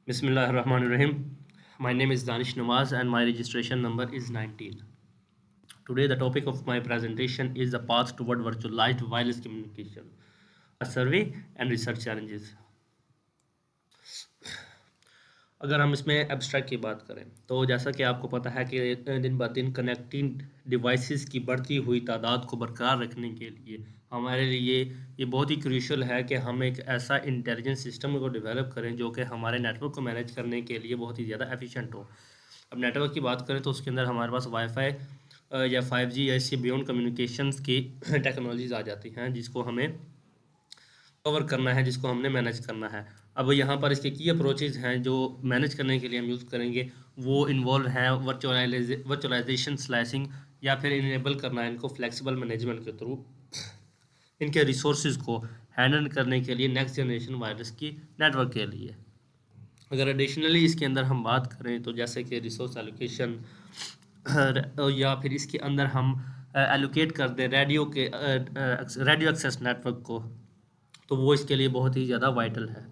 Bismillahirrahmanirrahim. My name is Danish Nawaz and my registration number is 19. Today the topic of my presentation is the path toward virtualized wireless communication, a survey and research challenges. अगर हम इसमें abstract की बात करें तो जैसा कि आपको पता है कि दिन ब दिन कनेक्टिंग डिवाइसेस की बढ़ती हुई तादाद को बरकरार रखने के लिए हमारे लिए ये बहुत ही क्रूशियल है कि हम एक ऐसा इंटेलिजेंट सिस्टम को डेवलप करें जो कि हमारे नेटवर्क को मैनेज करने के लिए बहुत ही ज़्यादा एफिशिएंट हो। अब नेटवर्क की बात करें तो उसके अंदर हमारे पास वाईफाई या 5G या इससे बियॉन्ड कम्युनिकेशंस की टेक्नोलॉजीज आ जाती हैं जिसको हमें कवर करना है, जिसको हमने मैनेज करना है। अब यहाँ पर इसके की अप्रोचेज़ हैं जो मैनेज करने के लिए हम यूज़ करेंगे, वो इन्वॉल्व हैं वर्चुअलाइजेशन, स्लाइसिंग या फिर इनेबल करना है इनको फ्लेक्सिबल मैनेजमेंट के थ्रू इनके रिसोर्सेज को हैंडल करने के लिए नेक्स्ट जनरेशन वायरस की नेटवर्क के लिए। अगर एडिशनली इसके अंदर हम बात करें तो जैसे कि रिसोर्स एलोकेशन या फिर इसके अंदर हम एलोकेट कर दें रेडियो एक्सेस नेटवर्क को, तो वो इसके लिए बहुत ही ज़्यादा वाइटल है।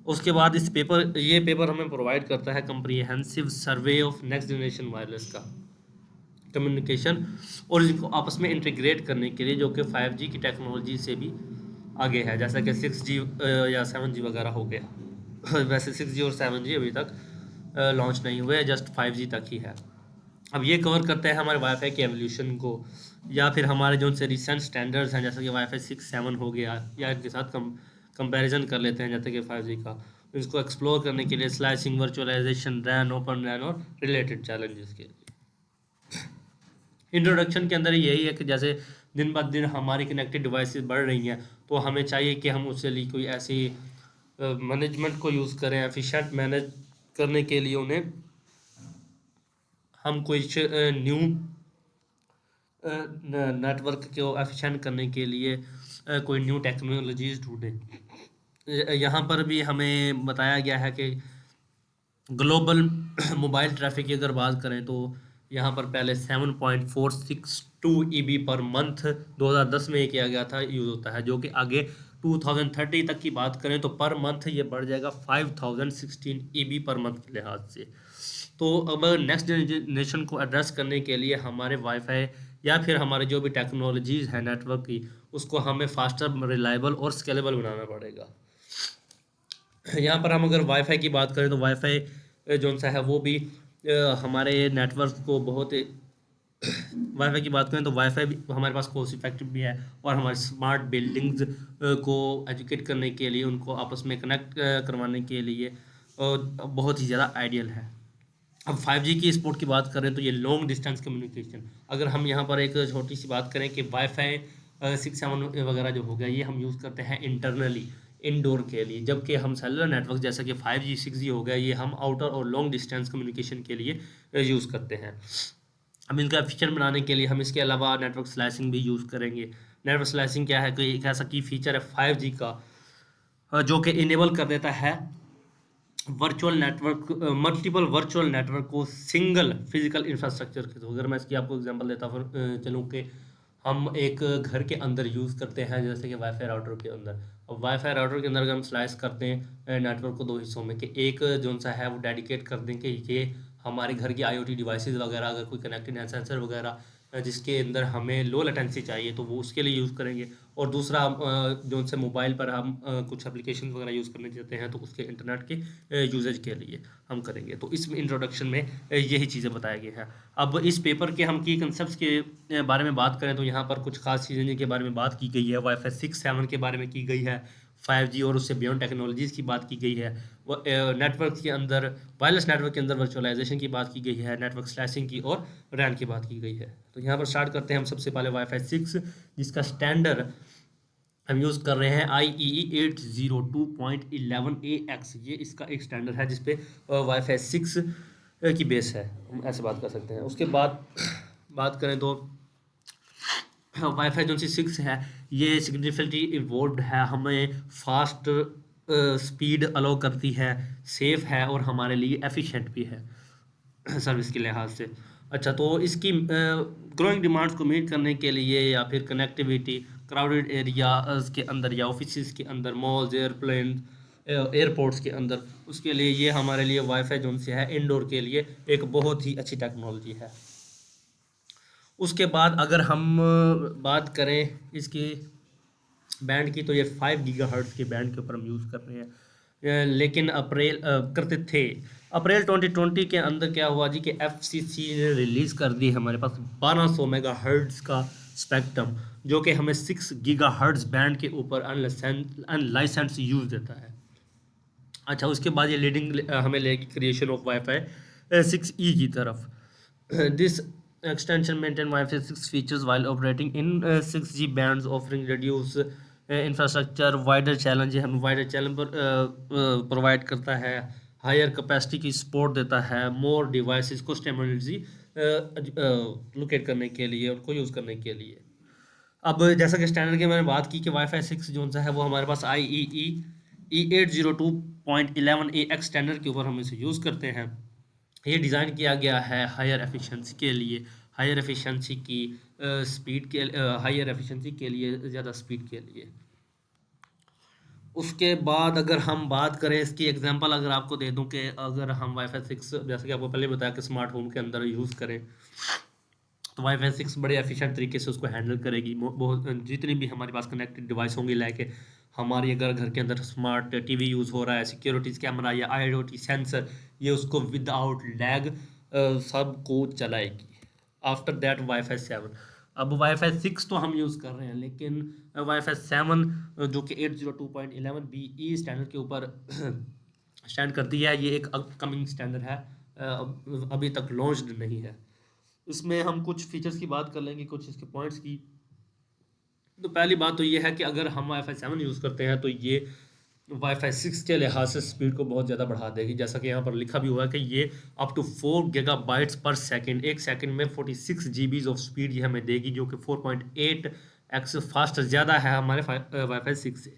उसके बाद ये पेपर हमें प्रोवाइड करता है comprehensive survey of next generation wireless का कम्युनिकेशन और इनको आपस में इंटीग्रेट करने के लिए, जो कि 5G की टेक्नोलॉजी से भी आगे है, जैसा कि 6G या 7G वगैरह हो गया। वैसे 6G और 7G अभी तक लॉन्च नहीं हुए, जस्ट 5G तक ही है। अब ये कवर करते हैं हमारे वाईफाई के एवोल्यूशन को या फिर हमारे जो उनसे रिसेंट स्टैंडर्ड्स हैं जैसे कि वाईफाई 6-7 हो गया या इनके साथ कंपैरिजन कर लेते हैं जैसे कि 5G का। इसको एक्सप्लोर करने के लिए स्लाइसिंग, वर्चुअलाइजेशन, रैन, ओपन रैन और रिलेटेड चैलेंजेस के लिए इंट्रोडक्शन के अंदर यही है कि जैसे दिन ब दिन हमारी कनेक्टेड डिवाइसेस बढ़ रही हैं तो हमें चाहिए कि हम उसके लिए कोई ऐसी मैनेजमेंट को यूज़ करें, एफिशिएंट मैनेज करने के लिए उन्हें हम कुछ न्यू नेटवर्क को एफिशिएंट करने के लिए कोई न्यू टेक्नोलॉजीज ढूंढें। यहाँ पर भी हमें बताया गया है कि ग्लोबल मोबाइल ट्रैफिक की अगर बात करें तो यहाँ पर पहले 7.462 EB पर मंथ 2010 में ये किया गया था, यूज़ होता है, जो कि आगे 2030 तक की बात करें तो पर मंथ ये बढ़ जाएगा 5016 EB पर मंथ के लिहाज से। तो अब नेक्स्ट जनरेशन को एड्रेस करने के लिए हमारे वाईफाई या फिर हमारे जो भी टेक्नोलॉजीज़ हैं नेटवर्क की, उसको हमें फास्टर, रिलायबल और स्केलेबल बनाना पड़ेगा। यहाँ पर हम अगर वाईफाई की बात करें तो वाईफाई जो सा है वो भी हमारे नेटवर्क को बहुत वाईफाई की बात करें तो वाईफाई भी हमारे पास कॉस्ट इफेक्टिव भी है और हमारे स्मार्ट बिल्डिंग्स को एजुकेट करने के लिए, उनको आपस में कनेक्ट करवाने के लिए बहुत ही ज़्यादा आइडियल है। अब 5G की स्पोर्ट की बात करें तो ये लॉन्ग डिस्टेंस कम्युनिकेशन, अगर हम यहाँ पर एक छोटी सी बात करें कि वाईफाई 6-7 वगैरह जो हो गया ये हम यूज़ करते हैं इंटरनली इंडोर के लिए, जबकि हम सेलुलर नेटवर्क जैसा कि 5G 6G हो गया ये हम आउटर और लॉन्ग डिस्टेंस कम्युनिकेशन के लिए यूज़ करते हैं। अब इनका एफिशिएंट बनाने के लिए हम इसके अलावा नेटवर्क स्लाइसिंग भी यूज़ करेंगे। नेटवर्क स्लाइसिंग क्या है कि एक ऐसा की फीचर है 5G का जो कि इनेबल कर देता है virtual network, multiple virtual network को सिंगल फिजिकल इंफ्रास्ट्रक्चर के थ्रू। अगर मैं इसकी आपको एग्जांपल देता चलूँ कि हम एक घर के अंदर यूज़ करते हैं जैसे कि वाईफाई राउटर के अंदर। अब वाईफाई राउटर के अंदर अगर हम स्लाइस करते हैं नेटवर्क को दो हिस्सों में कि एक जो सा है वो डेडिकेट कर दें कि ये हमारे घर की IoT डिवाइसेस वगैरह अगर कोई कनेक्टेड है, सेंसर वगैरह जिसके अंदर हमें लो लेटेंसी चाहिए तो वो उसके लिए यूज़ करेंगे। और दूसरा जो से मोबाइल पर हम कुछ एप्लीकेशन वगैरह यूज़ करने चाहते हैं तो उसके इंटरनेट के यूजेज के लिए हम करेंगे। तो इस इंट्रोडक्शन में यही चीज़ें बताया गया है। अब इस पेपर के हम की कंसेप्ट के बारे में बात करें तो यहाँ पर कुछ खास चीज़ें जिनके बारे में बात की गई है, वाईफाई 6-7 के बारे में की गई है, 5G और उससे बियॉन्ड टेक्नोलॉजीज़ की बात की गई है, नेटवर्क के अंदर वायरलेस नेटवर्क के अंदर वर्चुअलाइजेशन की बात की गई है, नेटवर्क स्लैशिंग की और रैन की बात की गई है। तो यहाँ पर स्टार्ट करते हैं हम सबसे पहले वाईफाई 6 जिसका स्टैंडर्ड हम यूज़ कर रहे हैं IEEE 802.11ax। ये इसका एक स्टैंडर्ड है जिसपे वाईफाई 6 की बेस है, हम ऐसे बात कर सकते हैं। उसके बाद बात करें तो वाईफाई जो 6 है ये सिग्निफिकेंटली इवॉल्व्ड है, हमें फास्ट स्पीड अलाउ करती है, सेफ है और हमारे लिए एफिशिएंट भी है सर्विस के लिहाज से। अच्छा, तो इसकी ग्रोइंग डिमांड्स को मीट करने के लिए या फिर कनेक्टिविटी क्राउडेड एरिया के अंदर या ऑफिस के अंदर, मॉल्स, एयरप्लेन एयरपोर्ट्स के अंदर, उसके लिए ये हमारे लिए वाईफाई जोन से है इंडोर के लिए एक बहुत ही अच्छी टेक्नोलॉजी है। उसके बाद अगर हम बात करें इसकी बैंड की, तो ये 5 गीगाहर्ट्ज़ के बैंड के ऊपर हम यूज़ कर रहे हैं। लेकिन करते थे अप्रैल 2020 के अंदर क्या हुआ जी कि एफसीसी ने रिलीज़ कर दी हमारे पास 1200 मेगाहर्ट्ज़ का स्पेक्ट्रम, जो कि हमें 6 गीगाहर्ट्ज़ बैंड के ऊपर अनलाइसेंस यूज़ देता है। अच्छा, उसके बाद ये लीडिंग हमें लेगी क्रिएशन ऑफ वाईफाई 6E की तरफ। This extension maintain Wi-Fi 6 features while operating in 6G bands, offering reduce infrastructure wider challenge। हम wider challenge पर प्रोवाइड करता है, हायर कैपेसिटी की सपोर्ट देता है, मोर डिवाइसेस को स्टेबिलिटी लोकेट करने के लिए, उनको यूज़ करने के लिए। अब जैसा कि स्टैंडर्ड की मैंने बात की कि वाईफाई 6 जो सा है वो हमारे पास IEEE 802.11ax स्टैंडर्ड के ऊपर हम इसे यूज़ करते हैं। ये डिज़ाइन किया गया है हायर एफिशिएंसी के लिए, हायर एफिशिएंसी की स्पीड के हायर एफिशिएंसी के लिए, ज़्यादा स्पीड के लिए। उसके बाद अगर हम बात करें इसकी एग्जांपल अगर आपको दे दूं कि अगर हम वाईफाई 6 जैसे कि आपको पहले बताया कि स्मार्ट होम के अंदर यूज़ करें, तो वाईफाई 6 बड़े एफिशिएंट तरीके से उसको हैंडल करेगी। बहुत जितनी भी हमारे पास कनेक्टेड डिवाइस होंगी, लाइक हमारी अगर घर के अंदर स्मार्ट टीवी यूज़ हो रहा है, सिक्योरिटीज़ कैमरा या IoT सेंसर, ये उसको विदाउट लैग सब को चलाएगी। After that wifi 7। अब वाईफाई 6 तो हम यूज़ कर रहे हैं, लेकिन वाईफाई 7 जो कि 802.11be स्टैंडर्ड के ऊपर स्टैंड करती है, ये एक अपकमिंग स्टैंडर्ड है, अभी तक लॉन्च्ड नहीं है। इसमें हम कुछ फीचर्स की बात कर लेंगे, कुछ इसके पॉइंट्स की। तो पहली बात तो ये है कि अगर हम वाईफाई 7 यूज़ करते हैं तो ये वाईफाई 6 के लिहाज से स्पीड को बहुत ज़्यादा बढ़ा देगी, जैसा कि यहाँ पर लिखा भी हुआ है कि ये अप टू 4 गीगाबाइट्स पर सेकंड, एक सेकंड में 46 जीबी ऑफ स्पीड ये हमें देगी, जो कि 4.8x फास्ट ज़्यादा है हमारे वाईफाई 6 से।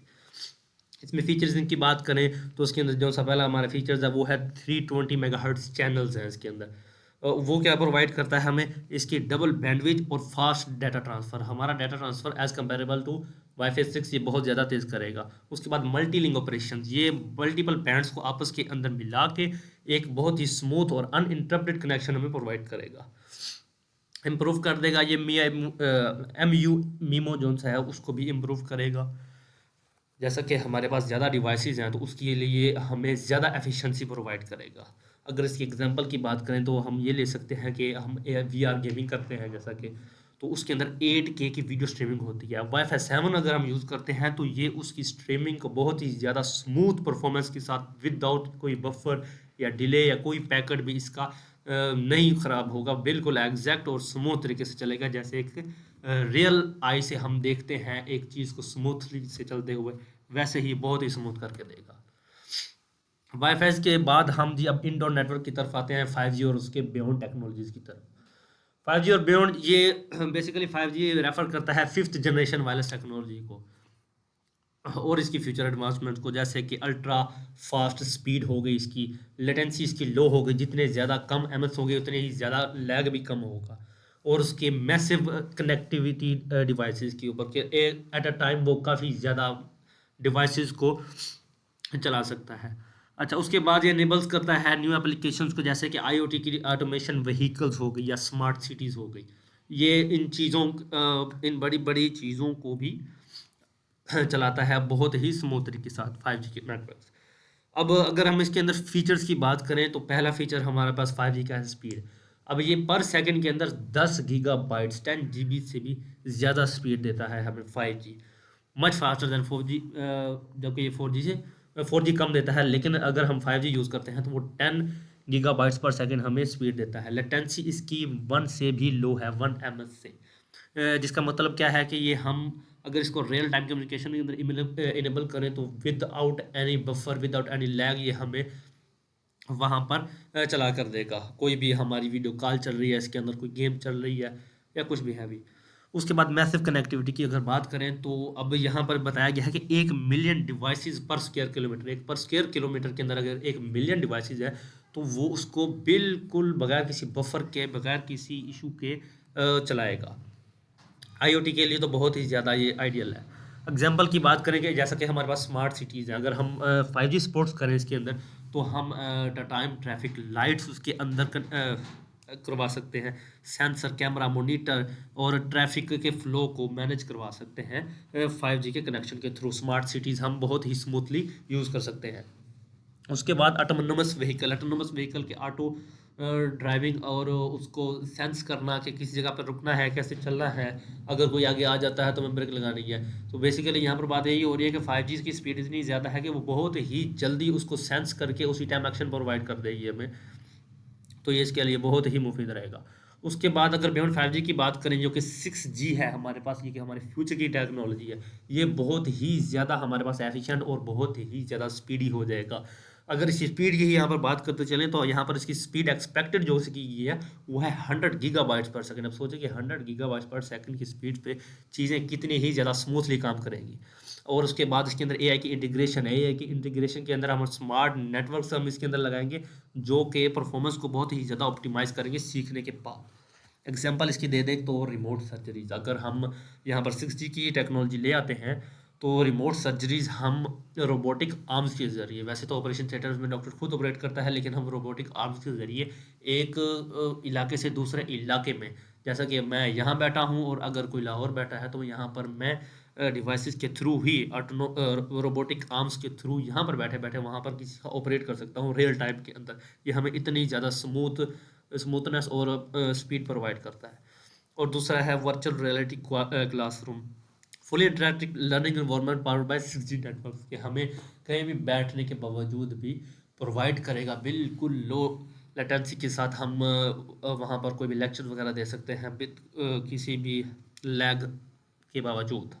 इसमें फीचर्स इनकी बात करें तो उसके अंदर जो सा पहला हमारा फीचर्स है वो है 320 मेगाहर्ट्ज़ चैनल्स हैं इसके अंदर। वो क्या प्रोवाइड करता है हमें, इसकी डबल बैंडविड्थ और फास्ट डाटा ट्रांसफ़र। हमारा data transfer as comparable to wifi 6 ये बहुत ज़्यादा तेज़ करेगा। उसके बाद मल्टी लिंक ऑपरेशन, ये मल्टीपल बैंड्स को आपस के अंदर मिला के एक बहुत ही स्मूथ और अनइंटरप्टेड कनेक्शन हमें प्रोवाइड करेगा, इम्प्रूव कर देगा। ये MU मीमो जोन सा है उसको भी इम्प्रूव करेगा। जैसा कि हमारे पास ज़्यादा डिवाइसेस हैं तो उसके लिए हमें ज़्यादा एफिशिएंसी प्रोवाइड करेगा। अगर इसकी एग्जांपल की बात करें तो हम ये ले सकते हैं कि हम VR गेमिंग करते हैं जैसा कि, तो उसके अंदर 8K की वीडियो स्ट्रीमिंग होती है। वाईफाई 7 अगर हम यूज़ करते हैं तो ये उसकी स्ट्रीमिंग को बहुत ही ज़्यादा स्मूथ परफॉर्मेंस के साथ, विदाउट कोई बफर या डिले या कोई पैकेट भी इसका नहीं ख़राब होगा, बिल्कुल एग्जैक्ट और स्मूथ तरीके से चलेगा, जैसे एक रियल आई से हम देखते हैं एक चीज़ को स्मूथली से चलते हुए, वैसे ही बहुत ही स्मूथ करके देगा। वाईफाई के बाद हम जी अब इंडोर नेटवर्क की तरफ आते हैं, 5G और उसके बियॉन्ड टेक्नोलॉजीज़ की तरफ। 5G और बियॉन्ड, ये बेसिकली 5G रेफर करता है 5th जनरेशन वायरलेस टेक्नोलॉजी को और इसकी फ्यूचर एडवांसमेंट को, जैसे कि अल्ट्रा फास्ट स्पीड हो गई, इसकी लेटेंसी इसकी लो हो गई, जितने ज़्यादा कम एमएस होंगे उतने ही ज़्यादा लैग भी कम होगा, और उसके मैसिव कनेक्टिविटी डिवाइसेस के ऊपर के एट अ टाइम वो काफ़ी ज़्यादा डिवाइसेस को चला सकता है। अच्छा, उसके बाद ये इनेबल्स करता है न्यू एप्लीकेशंस को, जैसे कि IoT की ऑटोमेशन व्हीकल्स हो गई या स्मार्ट सिटीज़ हो गई। ये इन चीज़ों इन बड़ी बड़ी चीज़ों को भी चलाता है बहुत ही स्मूथ तरीके के साथ 5G के नेटवर्क। अब अगर हम इसके अंदर फीचर्स की बात करें तो पहला फीचर हमारे पास 5G का है स्पीड। अब ये पर सेकंड के अंदर 10 गीगाबाइट्स 10 GB से भी ज़्यादा स्पीड देता है हमें 5G, much faster than 4G। जबकि ये 4G से 4G कम देता है, लेकिन अगर हम 5G यूज़ करते हैं तो वो 10 गीगाबाइट्स पर सेकंड हमें स्पीड देता है। लेटेंसी इसकी 1 से भी लो है, 1 ms से। जिसका मतलब क्या है कि ये हम अगर इसको रियल टाइम कम्युनिकेशन के अंदर इनेबल करें तो without any buffer, without any lag ये हमें वहाँ पर चला कर देगा। कोई भी हमारी वीडियो कॉल चल रही है, इसके अंदर कोई गेम चल रही है या कुछ भी है भी। उसके बाद मैसिव कनेक्टिविटी की अगर बात करें तो अब यहाँ पर बताया गया है कि 1 मिलियन डिवाइसेस पर स्क्वायर किलोमीटर, एक पर स्क्वायर किलोमीटर के अंदर अगर 1 मिलियन डिवाइसेस है तो वो उसको बिल्कुल बगैर किसी बफर के, बगैर किसी इशू के चलाएगा। IoT के लिए तो बहुत ही ज़्यादा ये आइडियल है। एग्जाम्पल की बात करें कि जैसा कि हमारे पास स्मार्ट सिटीज़ हैं, अगर हम 5G स्पोर्ट्स करें इसके अंदर, तो हम टाइम ट्रैफिक लाइट्स उसके अंदर करवा सकते हैं, सेंसर, कैमरा, मॉनिटर और ट्रैफिक के फ्लो को मैनेज करवा सकते हैं 5G के कनेक्शन के थ्रू। स्मार्ट सिटीज़ हम बहुत ही स्मूथली यूज़ कर सकते हैं। उसके बाद ऑटोनोमस व्हीकल के ऑटो ड्राइविंग और उसको सेंस करना कि किसी जगह पर रुकना है, कैसे चलना है, अगर कोई आगे आ जाता है तो हमें ब्रेक लगानी है। तो बेसिकली यहाँ पर बात यही हो रही है कि 5G की स्पीड इतनी ज़्यादा है कि वो बहुत ही जल्दी उसको सेंस करके उसी टाइम एक्शन प्रोवाइड कर देगी हमें। तो ये इसके लिए बहुत ही मुफीद रहेगा। उसके बाद अगर बियॉन्ड 5G की बात करें, जो कि 6G है हमारे पास, ये कि हमारे फ्यूचर की टेक्नोलॉजी है, ये बहुत ही ज़्यादा हमारे पास एफिशिएंट और बहुत ही ज़्यादा स्पीडी हो जाएगा। अगर इस स्पीड की ही यहाँ पर बात करते चलें तो यहाँ पर इसकी स्पीड एक्सपेक्टेड जो इसकी की है वो है 100 गीगाबाइट्स पर सेकंड। अब सोचें कि 100 गीगाबाइट्स पर सेकंड की स्पीड पे चीज़ें कितनी ही ज़्यादा स्मूथली काम करेंगी। और उसके बाद इसके अंदर एआई की इंटीग्रेशन है। एआई की इंटीग्रेशन के अंदर हम स्मार्ट नेटवर्क्स हम इसके अंदर लगाएंगे जो कि परफॉर्मेंस को बहुत ही ज़्यादा ऑप्टिमाइज़ करेंगे सीखने के बाद। एग्जांपल इसकी दे दें तो रिमोट सर्जरीज, अगर हम यहाँ पर 6G की टेक्नोलॉजी ले आते हैं तो रिमोट सर्जरीज हम रोबोटिक आर्म्स के ज़रिए, वैसे तो ऑपरेशन थिएटर्स में डॉक्टर खुद ऑपरेट करता है, लेकिन हम रोबोटिक आर्म्स के ज़रिए एक इलाके से दूसरे इलाके में, जैसा कि मैं यहाँ बैठा हूँ और अगर कोई लाहौर बैठा है तो यहाँ पर मैं डिवाइसेस के थ्रू ही रोबोटिक आर्म्स के थ्रू यहाँ पर बैठे बैठे वहाँ पर किसी का ऑपरेट कर सकता हूँ रियल टाइम के अंदर। ये हमें इतनी ज़्यादा स्मूथनेस और स्पीड प्रोवाइड करता है। और दूसरा है virtual reality classroom, fully interactive learning environment powered by 6G network, कि हमें कहीं भी बैठने के बावजूद भी प्रोवाइड करेगा बिल्कुल लो लेटेंसी के साथ। हम वहाँ पर कोई भी लेक्चर वगैरह दे सकते हैं विद किसी भी लैग के बावजूद।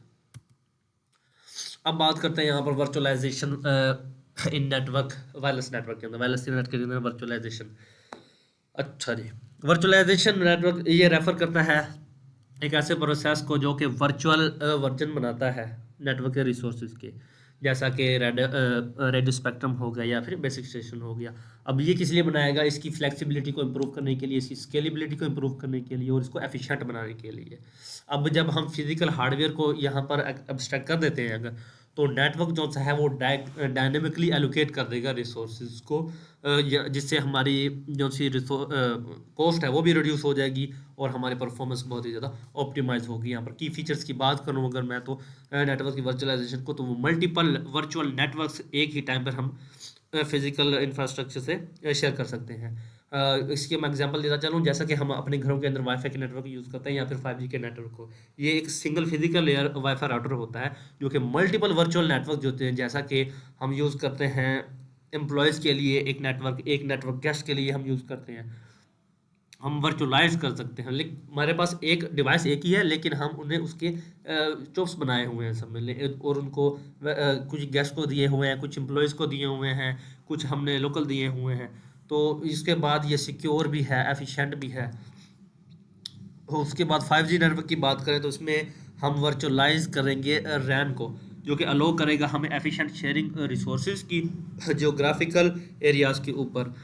अब बात करते हैं यहाँ पर वर्चुअलाइजेशन इन नेटवर्क, वायरलेस नेटवर्क के अंदर, वायरलेस नेट के अंदर वर्चुअलाइजेशन। अच्छा जी, वर्चुअलाइजेशन नेटवर्क ये रेफर करता है एक ऐसे प्रोसेस को जो कि वर्चुअल वर्जन बनाता है नेटवर्क के रिसोर्सेज के, जैसा कि रेडियो स्पेक्ट्रम हो गया या फिर बेसिक स्टेशन हो गया। अब ये किस लिए बनाएगा? इसकी फ्लेक्सिबिलिटी को इम्प्रूव करने के लिए, इसकी स्केलेबिलिटी को इम्प्रूव करने के लिए और इसको एफिशिएंट बनाने के लिए। अब जब हम फिजिकल हार्डवेयर को यहाँ पर एब्स्ट्रैक्ट कर देते हैं अगर, तो नेटवर्क जो सा है वो डायनेमिकली एलोकेट कर देगा रिसोर्सेज को, जिससे हमारी जो सी कॉस्ट है वो भी रिड्यूस हो जाएगी और हमारी परफॉर्मेंस बहुत ही ज़्यादा ऑप्टिमाइज होगी। यहाँ पर की फीचर्स की बात करूँ अगर मैं, तो नेटवर्क की वर्चुअलाइजेशन को, तो वो मल्टीपल वर्चुअल नेटवर्क्स एक ही टाइम पर हम फिजिकल इंफ्रास्ट्रक्चर से शेयर कर सकते हैं। इसके मैं एग्जांपल देता चलूँ, जैसा कि हम अपने घरों के अंदर वाईफाई के नेटवर्क यूज़ करते हैं या फिर 5G के नेटवर्क को, ये एक single physical layer wifi router होता है जो कि मल्टीपल वर्चुअल नेटवर्क जो होते हैं, जैसा कि हम यूज़ करते हैं एम्प्लॉयज़ के लिए एक नेटवर्क गेस्ट के लिए हम यूज़ करते हैं, हम वर्चुअलाइज कर सकते हैं। लेकिन हमारे पास एक डिवाइस एक ही है, लेकिन हम उन्हें उसके चॉप्स बनाए हुए हैं सब में, और उनको कुछ गेस्ट को दिए हुए हैं, कुछ एम्प्लॉयज़ को दिए हुए हैं, कुछ हमने लोकल दिए हुए हैं। तो इसके बाद ये सिक्योर भी है, एफिशिएंट भी है। उसके बाद 5G नेटवर्क की बात करें तो इसमें हम वर्चुअलाइज करेंगे रैन को, जो कि अलो करेगा हमें एफिशिएंट शेयरिंग रिसोर्सेज की जियोग्राफिकल एरियाज़ के ऊपर,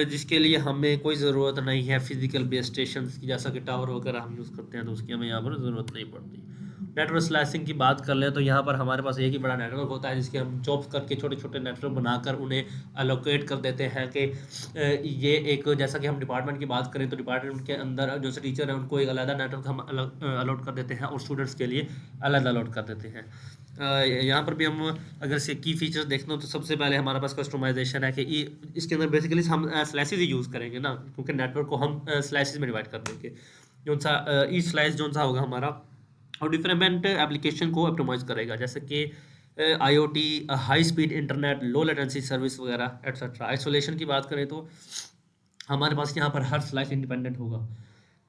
जिसके लिए हमें कोई ज़रूरत नहीं है फिजिकल बेस स्टेशन की, जैसा कि टावर वगैरह हम यूज़ करते हैं, तो उसकी हमें यहाँ पर ज़रूरत नहीं पड़ती। नेटवर्क स्लाइसिंग की बात कर लें तो यहाँ पर हमारे पास एक ही बड़ा नेटवर्क होता है जिसके हम चॉप्स करके छोटे छोटे नेटवर्क बनाकर उन्हें अलोकेट कर देते हैं कि ये एक, जैसा कि हम डिपार्टमेंट की बात करें तो डिपार्टमेंट के अंदर जो से टीचर हैं उनको एक अलग नेटवर्क हम अलग अलॉट कर देते हैं और स्टूडेंट्स के लिए अलग अलॉट कर देते हैं। यहाँ पर भी हम अगर से की फीचर्स देखना हो तो सबसे पहले हमारे पास कस्टमाइजेशन है कि इसके अंदर बेसिकली हम स्लाइसेस ही यूज़ करेंगे ना, क्योंकि नेटवर्क को हम स्लाइसेस में डिवाइड कर देंगे। जो सा ईच स्लाइस जो सा होगा हमारा, और डिफरेंट एप्लीकेशन को ऑप्टिमाइज करेगा, जैसे कि IoT, high speed internet, low latency service वगैरह एट्सेट्रा। आइसोलेशन की बात करें तो हमारे पास यहाँ पर हर स्लाइस इंडिपेंडेंट होगा,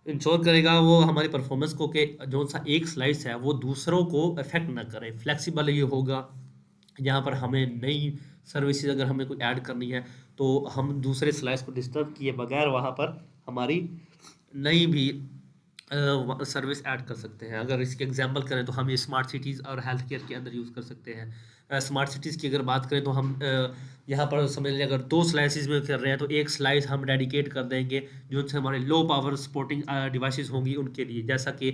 इंश्योर करेगा वो हमारी परफॉर्मेंस को कि जो सा एक स्लाइस है वो दूसरों को अफेक्ट ना करे। फ्लेक्सिबल ये होगा, यहाँ पर हमें नई सर्विसेज अगर हमें कोई ऐड करनी है तो हम दूसरे स्लाइस को डिस्टर्ब किए बगैर वहाँ पर हमारी नई भी सर्विस ऐड कर सकते हैं। अगर इसके एग्जांपल करें तो हम ये स्मार्ट सिटीज़ और हेल्थ केयर के अंदर यूज़ कर सकते हैं। स्मार्ट सिटीज़ की अगर बात करें तो हम यहाँ पर समझ लें अगर 2 स्लाइसेस में कर रहे हैं तो एक स्लाइस हम डेडिकेट कर देंगे जो उनसे हमारे लो पावर सपोर्टिंग डिवाइसेस होंगी उनके लिए, जैसा कि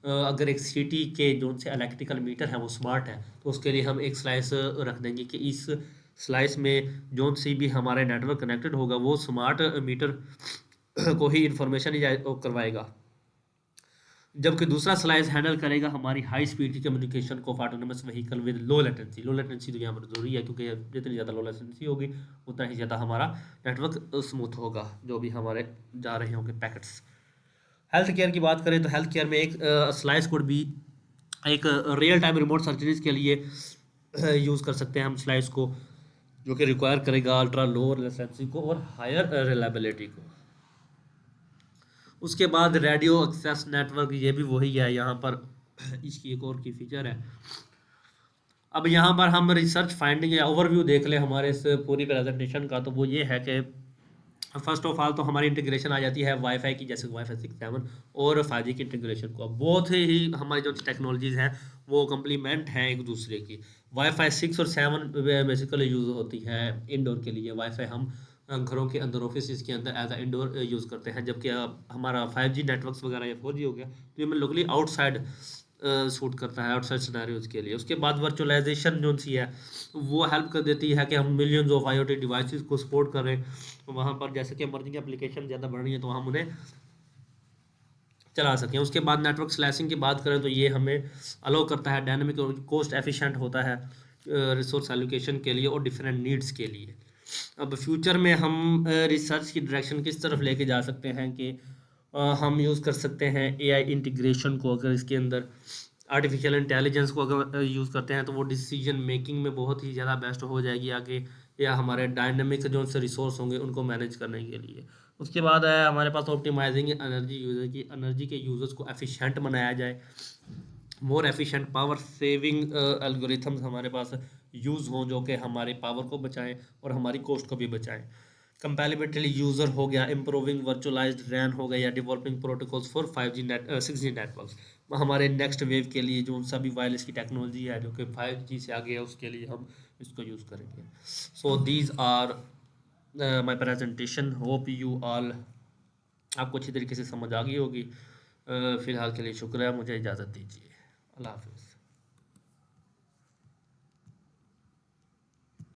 अगर एक सिटी के जो से इलेक्ट्रिकल मीटर है वो स्मार्ट है, तो उसके लिए हम एक स्लाइस रख देंगे कि इस स्लाइस में जो सी भी हमारे नेटवर्क कनेक्टेड होगा वो स्मार्ट मीटर को ही इंफॉर्मेशन ही करवाएगा, जबकि दूसरा स्लाइस हैंडल करेगा हमारी हाई स्पीड की कम्युनिकेशन को autonomous vehicle with low latency. Low latency तो यहाँ पर जरूरी है, क्योंकि जितनी ज़्यादा लो लेटेंसी होगी उतना ही ज़्यादा हमारा नेटवर्क स्मूथ होगा जो भी हमारे जा रहे होंगे पैकेट्स। हेल्थ केयर की बात करें तो हेल्थ केयर में एक स्लाइस कोड भी एक रियल टाइम रिमोट सर्जरीज के लिए यूज़ कर सकते हैं हम स्लाइस को, जो कि रिक्वायर करेगा अल्ट्रा लो लेटेंसी को और हायर रिलायबिलिटी को। उसके बाद रेडियो एक्सेस नेटवर्क, ये भी वही है यहाँ पर इसकी एक और की फीचर है। अब यहाँ पर हम रिसर्च फाइंडिंग या ओवरव्यू देख ले हमारे इस पूरी प्रेजेंटेशन का, तो वो ये है कि फर्स्ट ऑफ ऑल तो हमारी इंटीग्रेशन आ जाती है वाईफाई की, जैसे वाईफाई 6, 7 और 5G की इंटीग्रेशन को। अब बहुत ही हमारी जो टेक्नोलॉजीज़ हैं वो कम्प्लीमेंट हैं एक दूसरे की। वाईफाई 6 और 7 बेसिकली यूज़ होती है इंडोर के लिए। वाईफाई हम घरों के अंदर ऑफिस के अंदर एज अ इंडोर यूज़ करते हैं, जबकि हमारा 5G नेटवर्क्स वगैरह या 4G हो गया तो ये मैं लोकली आउटसाइड सूट करता है, आउटसाइड सिनेरियोज के लिए। उसके बाद वर्चुअलाइजेशन जो सी है वो हेल्प कर देती है कि हम मिलियंस ऑफ IoT डिवाइसेस को सपोर्ट करें, तो वहाँ पर जैसे कि इमर्जिंग एप्लीकेशन ज़्यादा बढ़ रही है तो हम उन्हें चला सकें। उसके बाद नेटवर्क स्लैशिंग की बात करें तो ये हमें अलाउ करता है, डायनामिक और कॉस्ट एफिशिएंट होता है रिसोर्स एलोकेशन के लिए और डिफरेंट नीड्स के लिए। अब फ्यूचर में हम रिसर्च की डायरेक्शन किस तरफ लेके जा सकते हैं कि हम यूज़ कर सकते हैं AI इंटीग्रेशन को। अगर इसके अंदर आर्टिफिशियल इंटेलिजेंस को अगर यूज़ करते हैं तो वो डिसीजन मेकिंग में बहुत ही ज़्यादा बेस्ट हो जाएगी आगे, या हमारे डायनेमिक जो से रिसोर्स होंगे उनको मैनेज करने के लिए। उसके बाद है हमारे पास ऑप्टिमाइजिंग एनर्जी यूजर की, एनर्जी के यूजर्स को एफिशिएंट बनाया जाए, more efficient power saving algorithms हमारे पास यूज़ हों जो कि हमारे पावर को बचाएं और हमारी कॉस्ट को भी बचाएं। कंपैटिबिलिटी यूज़र हो गया, इम्प्रूविंग वर्चुअलाइज्ड रैन हो गया, या developing protocols for 6G networks. हमारे नेक्स्ट वेव के लिए जो सभी वायरलेस की टेक्नोलॉजी है जो कि 5G से आगे है उसके लिए हम इसको यूज़ करेंगे। So these are my presentation, hope you all आपको अच्छी तरीके से समझ आ गई होगी। फ़िलहाल के लिए शुक्रिया, मुझे इजाज़त दीजिए। अल्लाह हाफ़िज़।